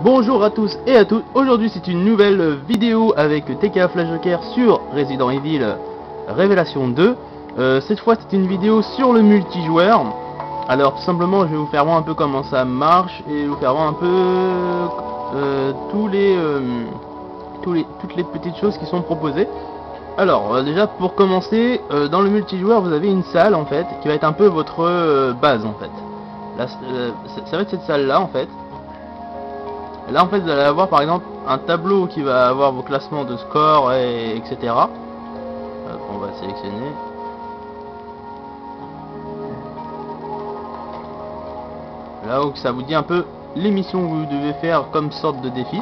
Bonjour à tous et à toutes, aujourd'hui c'est une nouvelle vidéo avec TK Flash Joker sur Resident Evil Révélation 2. Cette fois c'est une vidéo sur le multijoueur. Alors tout simplement je vais vous faire voir un peu comment ça marche et vous faire voir un peu toutes les petites choses qui sont proposées. Alors déjà pour commencer, dans le multijoueur vous avez une salle en fait qui va être un peu votre base en fait. Là, ça va être cette salle là en fait. Là en fait vous allez avoir par exemple un tableau qui va avoir vos classements de score et etc. On va sélectionner. Là où ça vous dit un peu les missions que vous devez faire comme sorte de défi.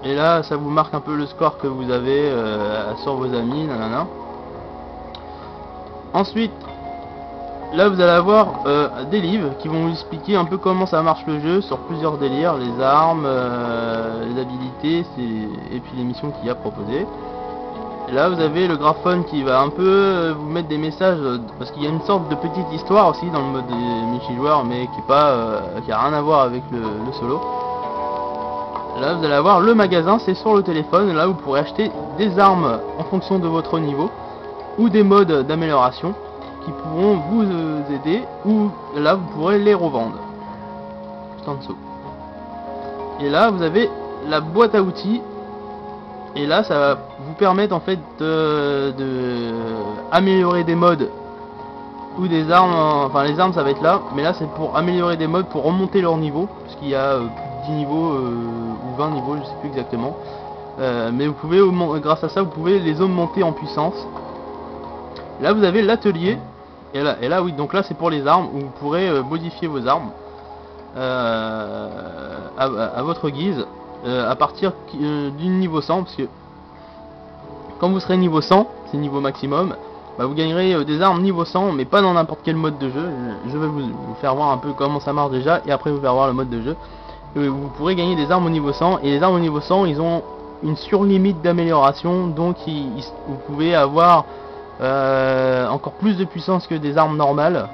Et là ça vous marque un peu le score que vous avez sur vos amis, nanana. Ensuite là vous allez avoir des livres qui vont vous expliquer un peu comment ça marche le jeu sur plusieurs délires, les armes, les habilités et puis les missions qu'il y a proposées. Et là vous avez le graphone qui va un peu vous mettre des messages, parce qu'il y a une sorte de petite histoire aussi dans le mode multijoueur, mais qui a rien à voir avec le solo. Là vous allez avoir le magasin, c'est sur le téléphone, là vous pourrez acheter des armes en fonction de votre niveau ou des modes d'amélioration qui pourront vous aider, ou là vous pourrez les revendre juste en dessous. Et là vous avez la boîte à outils, et là ça va vous permettre en fait de améliorer des modes ou des armes, enfin les armes ça va être là, mais là c'est pour améliorer des modes pour remonter leur niveau, parce qu'il y a plus de 10 niveaux ou 20 niveaux, je sais plus exactement, mais vous pouvez, grâce à ça vous pouvez les augmenter en puissance. Là vous avez l'atelier, et là oui, donc là c'est pour les armes, où vous pourrez modifier vos armes à votre guise, à partir du niveau 100, parce que quand vous serez niveau 100, c'est niveau maximum, bah, vous gagnerez des armes niveau 100, mais pas dans n'importe quel mode de jeu. Je vais vous faire voir un peu comment ça marche déjà, et après vous faire voir le mode de jeu. Et vous pourrez gagner des armes au niveau 100, et les armes au niveau 100 ils ont une surlimite d'amélioration, donc vous pouvez avoir encore plus de puissance que des armes normales.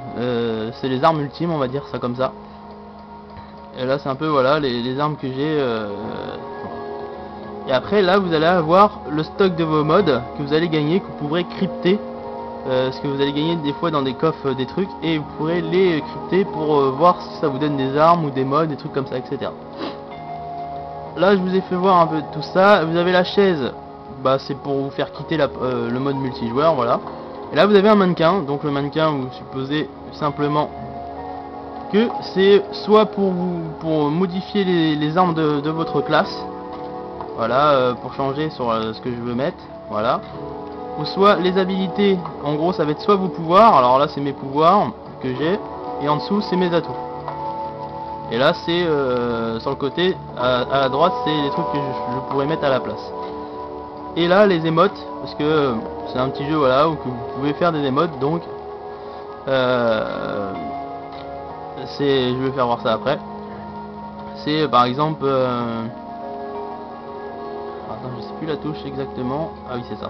C'est les armes ultimes, on va dire ça comme ça. Et là c'est un peu voilà les armes que j'ai. Et après là vous allez avoir le stock de vos modes que vous allez gagner, que vous pourrez crypter, ce que vous allez gagner des fois dans des coffres des trucs, et vous pourrez les crypter pour voir si ça vous donne des armes ou des modes, des trucs comme ça, etc. Là je vous ai fait voir un peu tout ça. Vous avez la chaise, bah c'est pour vous faire quitter le mode multijoueur, voilà. Et là vous avez un mannequin, donc le mannequin vous supposez simplement que c'est soit pour modifier les armes de votre classe, voilà, pour changer sur ce que je veux mettre, voilà, ou soit les habilités. En gros ça va être soit vos pouvoirs, alors là c'est mes pouvoirs que j'ai, et en dessous c'est mes atouts. Et là c'est sur le côté à la droite c'est les trucs que je pourrais mettre à la place. Et là les émotes, parce que c'est un petit jeu voilà où que vous pouvez faire des émotes, donc je vais faire voir ça après. C'est par exemple attends, je sais plus la touche exactement. Ah oui c'est ça.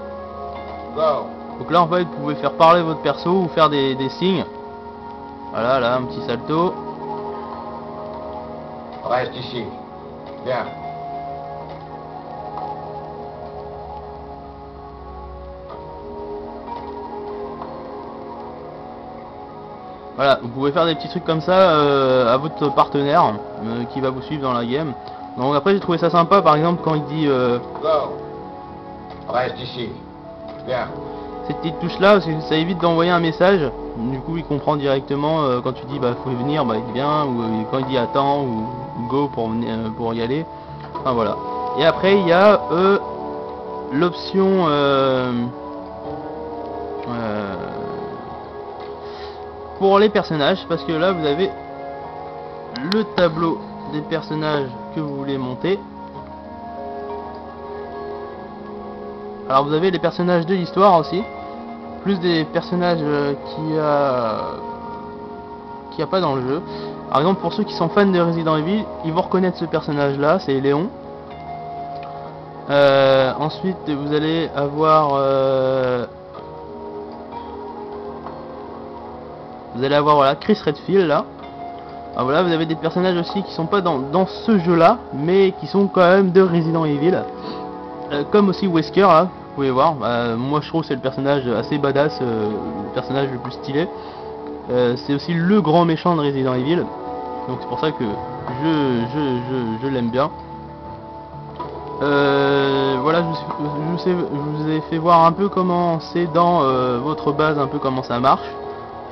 Donc là en fait vous pouvez faire parler votre perso ou faire des signes. Voilà, là un petit salto. Reste ici. Bien. Voilà, vous pouvez faire des petits trucs comme ça à votre partenaire qui va vous suivre dans la game. Donc après j'ai trouvé ça sympa, par exemple quand il dit Reste ici. Bien. cette petite touche là, parce que ça évite d'envoyer un message. Du coup il comprend directement quand tu dis bah faut venir, bah il vient, ou quand il dit attends ou go pour y aller. Enfin voilà. Et après il y a l'option pour les personnages, parce que là vous avez le tableau des personnages que vous voulez monter. Alors vous avez les personnages de l'histoire aussi, plus des personnages qu'il y a pas dans le jeu. Par exemple pour ceux qui sont fans de Resident Evil, ils vont reconnaître ce personnage là, c'est Léon. Ensuite vous allez avoir voilà Chris Redfield là. Alors voilà, vous avez des personnages aussi qui sont pas dans ce jeu là, mais qui sont quand même de Resident Evil, comme aussi Wesker là, vous pouvez voir. Moi je trouve que c'est le personnage assez badass, le personnage le plus stylé. C'est aussi le grand méchant de Resident Evil, donc c'est pour ça que je l'aime bien. Voilà, je vous ai fait voir un peu comment c'est dans votre base, un peu comment ça marche,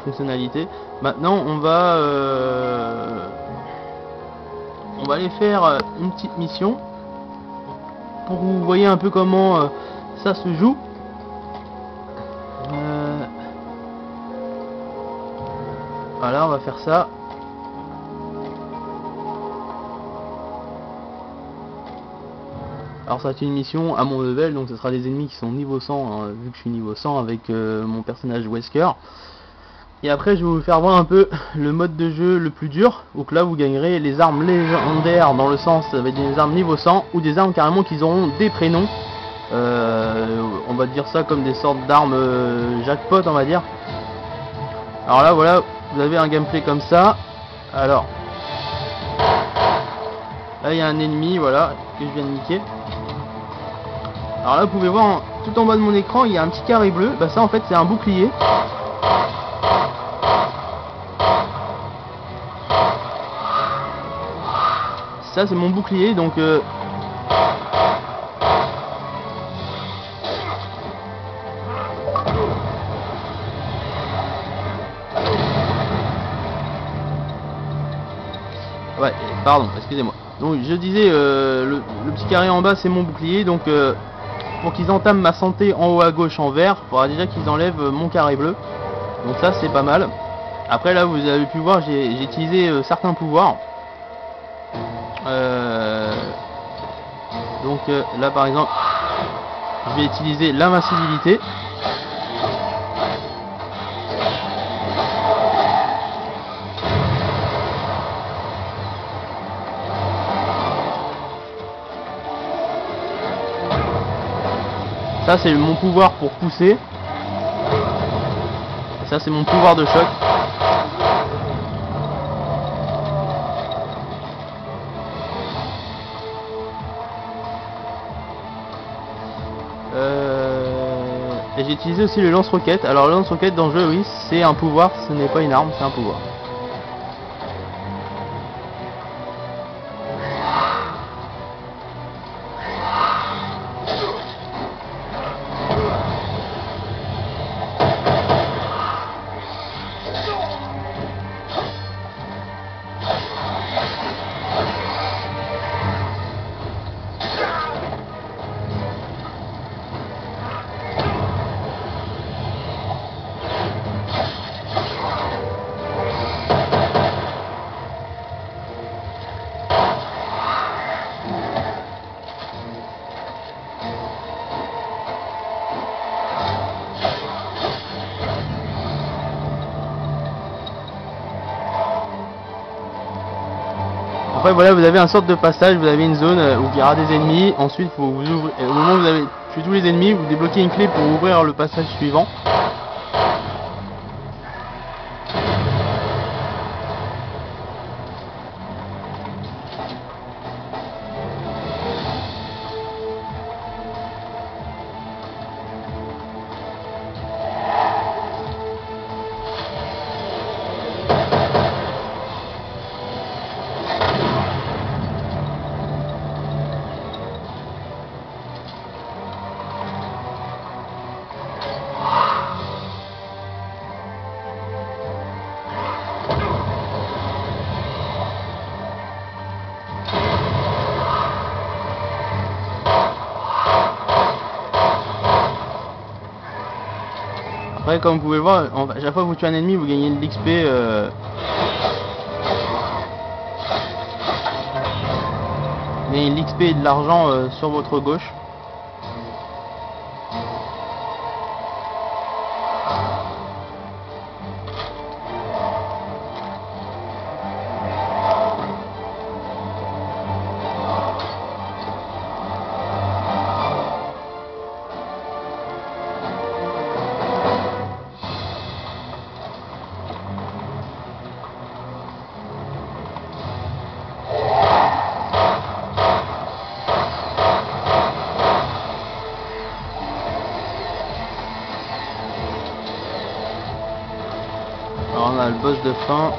fonctionnalité. Maintenant on va aller faire une petite mission pour que vous voyez un peu comment ça se joue. Voilà, on va faire ça. Alors ça va être une mission à mon level, donc ce sera des ennemis qui sont niveau 100, hein, vu que je suis niveau 100 avec mon personnage Wesker. Et après je vais vous faire voir un peu le mode de jeu le plus dur, donc là vous gagnerez les armes légendaires, dans le sens ça va être des armes niveau 100, ou des armes carrément qui auront des prénoms. On va dire ça comme des sortes d'armes jackpot, on va dire. Alors là voilà, vous avez un gameplay comme ça. Alors là il y a un ennemi, voilà, que je viens de niquer. Alors là vous pouvez voir tout en bas de mon écran il y a un petit carré bleu, bah ça en fait c'est un bouclier. Ça c'est mon bouclier, donc ouais, pardon, excusez-moi. Donc je disais, le petit carré en bas c'est mon bouclier, donc pour qu'ils entament ma santé en haut à gauche en vert, il faudra déjà qu'ils enlèvent mon carré bleu. Donc ça c'est pas mal. Après là vous avez pu voir, j'ai utilisé certains pouvoirs. Donc là par exemple je vais utiliser l'invincibilité. Ça c'est mon pouvoir pour pousser. Et ça c'est mon pouvoir de choc. Et j'ai utilisé aussi le lance-roquette. Alors le lance-roquette dans le jeu, oui, c'est un pouvoir, ce n'est pas une arme, c'est un pouvoir. Après voilà, vous avez un sorte de passage, vous avez une zone où il y aura des ennemis, ensuite faut vous ouvrir, au moment où vous avez tué tous les ennemis, vous débloquez une clé pour ouvrir le passage suivant. Après comme vous pouvez voir, à chaque fois que vous tuez un ennemi vous gagnez de l'XP et l'XP et de l'argent sur votre gauche. boss de fin.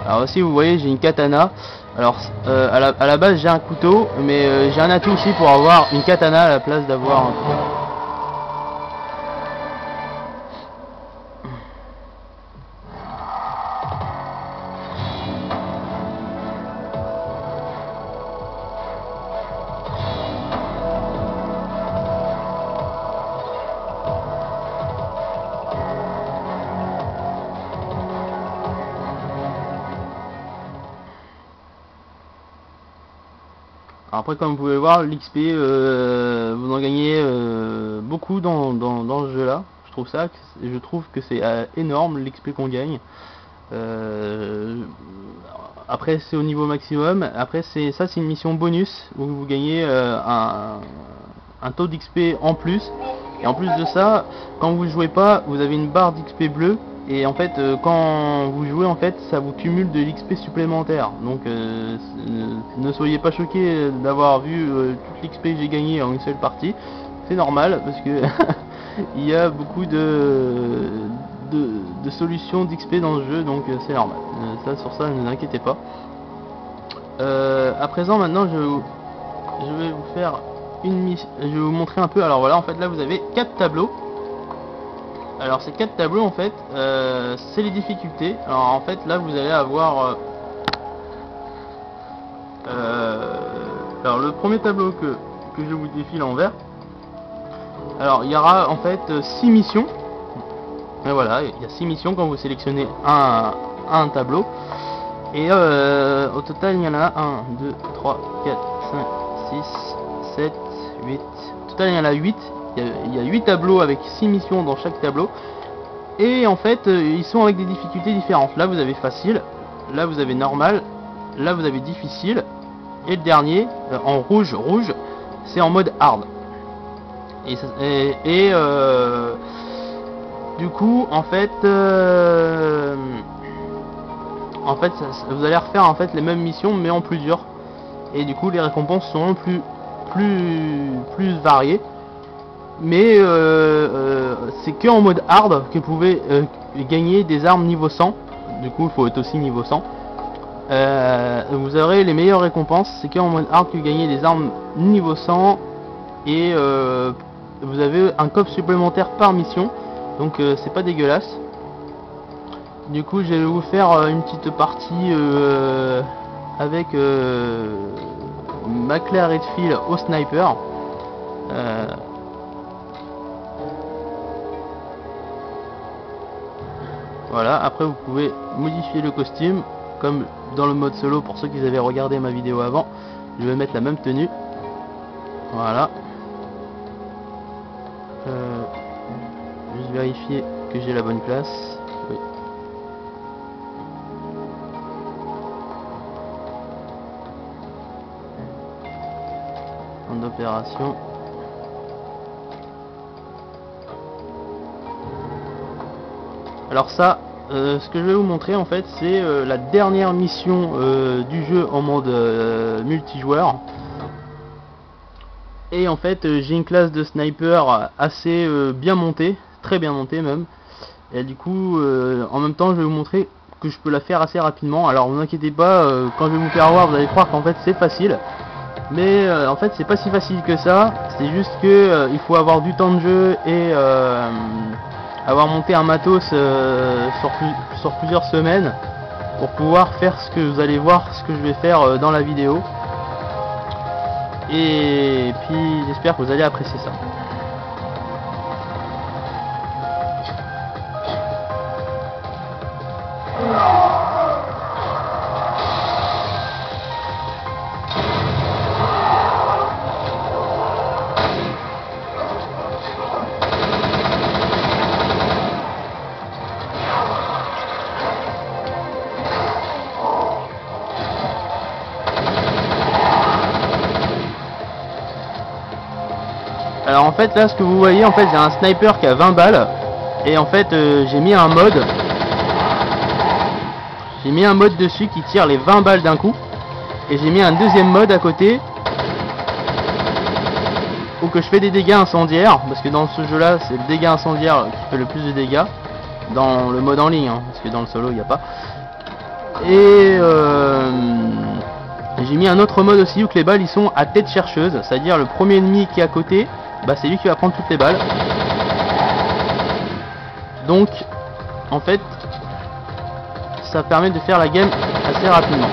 Alors aussi vous voyez j'ai une katana. Alors à la base j'ai un couteau, mais j'ai un atout aussi pour avoir une katana à la place d'avoir un couteau. Après comme vous pouvez voir l'XP vous en gagnez beaucoup dans ce jeu là. Je trouve que c'est énorme l'XP qu'on gagne. Après c'est au niveau maximum. Après c'est une mission bonus où vous gagnez un taux d'XP en plus. Et en plus de ça, quand vous jouez pas, vous avez une barre d'XP bleue. Et en fait quand vous jouez en fait ça vous cumule de l'XP supplémentaire. Donc ne soyez pas choqués d'avoir vu toute l'XP que j'ai gagné en une seule partie. C'est normal parce que il y a beaucoup de solutions d'XP dans le jeu, donc c'est normal. Sur ça ne vous inquiétez pas. À présent maintenant je vais vous faire une mission. Je vais vous montrer un peu. Alors voilà, en fait là vous avez 4 tableaux. Alors ces 4 tableaux en fait c'est les difficultés. Alors en fait là vous allez avoir alors le premier tableau que je vous défile en vert. Alors il y aura en fait 6 missions. Et voilà, il y a 6 missions quand vous sélectionnez un tableau. Et au total il y en a 1, 2, 3, 4, 5, 6, 7, 8. Au total il y en a 8. Il y a 8 tableaux avec 6 missions dans chaque tableau. Et en fait ils sont avec des difficultés différentes. Là vous avez facile, là vous avez normal, là vous avez difficile. Et le dernier en rouge, c'est en mode hard. Du coup en fait vous allez refaire en fait les mêmes missions mais en plus dur. Et du coup les récompenses sont plus variées. Mais c'est que en mode hard que vous pouvez gagner des armes niveau 100. Du coup il faut être aussi niveau 100. Vous aurez les meilleures récompenses. C'est que en mode hard que vous gagnez des armes niveau 100. Et vous avez un coffre supplémentaire par mission. Donc c'est pas dégueulasse. Du coup je vais vous faire une petite partie avec ma Claire Redfield au sniper. Voilà, après vous pouvez modifier le costume comme dans le mode solo. Pour ceux qui avaient regardé ma vidéo avant, je vais mettre la même tenue. Voilà. Juste vérifier que j'ai la bonne classe. Oui. En opération. Alors ça, ce que je vais vous montrer en fait, c'est la dernière mission du jeu en mode multijoueur. Et en fait, j'ai une classe de sniper assez bien montée, très bien montée même. Et du coup, en même temps, je vais vous montrer que je peux la faire assez rapidement. Alors, ne vous inquiétez pas, quand je vais vous faire voir, vous allez croire qu'en fait c'est facile. Mais en fait, c'est pas si facile que ça. C'est juste que il faut avoir du temps de jeu et avoir monté un matos sur plusieurs semaines pour pouvoir faire ce que vous allez voir, ce que je vais faire dans la vidéo. Et puis j'espère que vous allez apprécier ça. Alors en fait là ce que vous voyez, en fait j'ai un sniper qui a 20 balles. Et en fait j'ai mis un mode. J'ai mis un mode dessus qui tire les 20 balles d'un coup. Et j'ai mis un deuxième mode à côté où que je fais des dégâts incendiaires. Parce que dans ce jeu là c'est le dégât incendiaire qui fait le plus de dégâts. Dans le mode en ligne, hein, parce que dans le solo il n'y a pas. Et j'ai mis un autre mode aussi où que les balles ils sont à tête chercheuse. C'est-à-dire le premier ennemi qui est à côté, bah c'est lui qui va prendre toutes les balles. Donc en fait ça permet de faire la game assez rapidement.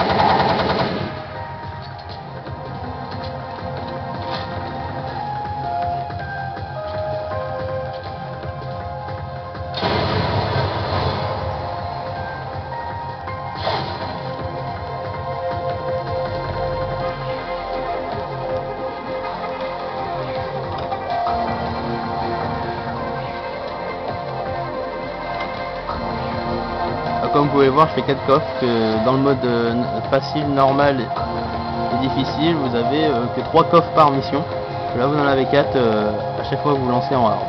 Comme vous pouvez voir, je fais 4 coffres, que dans le mode facile, normal et difficile, vous avez que 3 coffres par mission. Là vous en avez 4 à chaque fois que vous lancez en hard.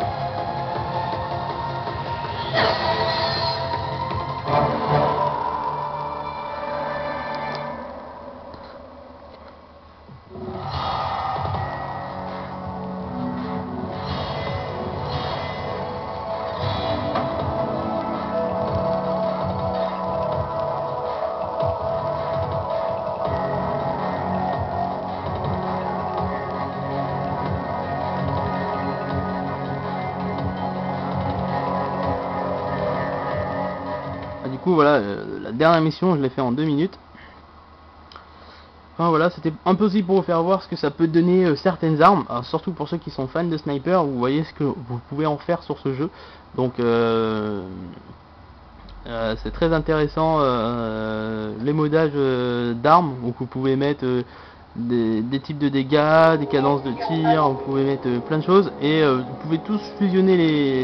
Du coup voilà, la dernière mission je l'ai fait en 2 minutes. Enfin voilà, c'était un peu aussi pour vous faire voir ce que ça peut donner certaines armes. Alors, surtout pour ceux qui sont fans de sniper, vous voyez ce que vous pouvez en faire sur ce jeu. Donc c'est très intéressant les modages d'armes, où vous pouvez mettre des types de dégâts, des cadences de tir, vous pouvez mettre plein de choses et vous pouvez tous fusionner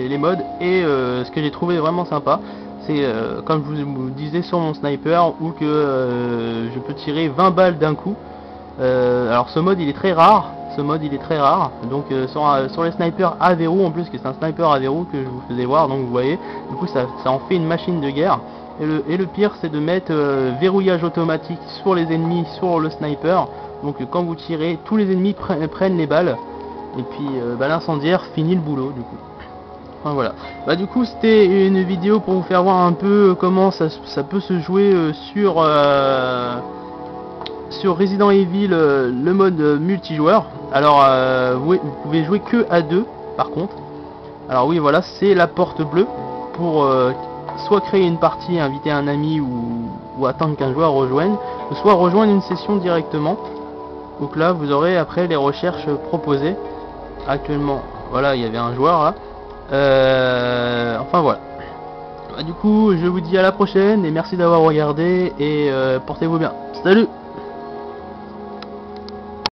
les modes. Et ce que j'ai trouvé vraiment sympa, c'est comme je vous disais sur mon sniper, où que je peux tirer 20 balles d'un coup. Alors ce mode il est très rare, donc sur les snipers à verrou, en plus que c'est un sniper à verrou que je vous faisais voir, donc vous voyez, du coup ça en fait une machine de guerre. Et le pire c'est de mettre verrouillage automatique sur les ennemis, sur le sniper. Donc quand vous tirez, tous les ennemis prennent les balles, et puis l'incendiaire finit le boulot du coup. Enfin voilà. Du coup c'était une vidéo pour vous faire voir un peu comment ça peut se jouer sur Resident Evil, le mode multijoueur. Alors vous pouvez jouer que à 2 par contre. Alors oui voilà, c'est la porte bleue pour soit créer une partie, inviter un ami ou attendre qu'un joueur rejoigne, ou soit rejoindre une session directement. Donc là vous aurez après les recherches proposées. Actuellement voilà, il y avait un joueur là. Enfin voilà. Du coup je vous dis à la prochaine et merci d'avoir regardé et portez-vous bien. Salut!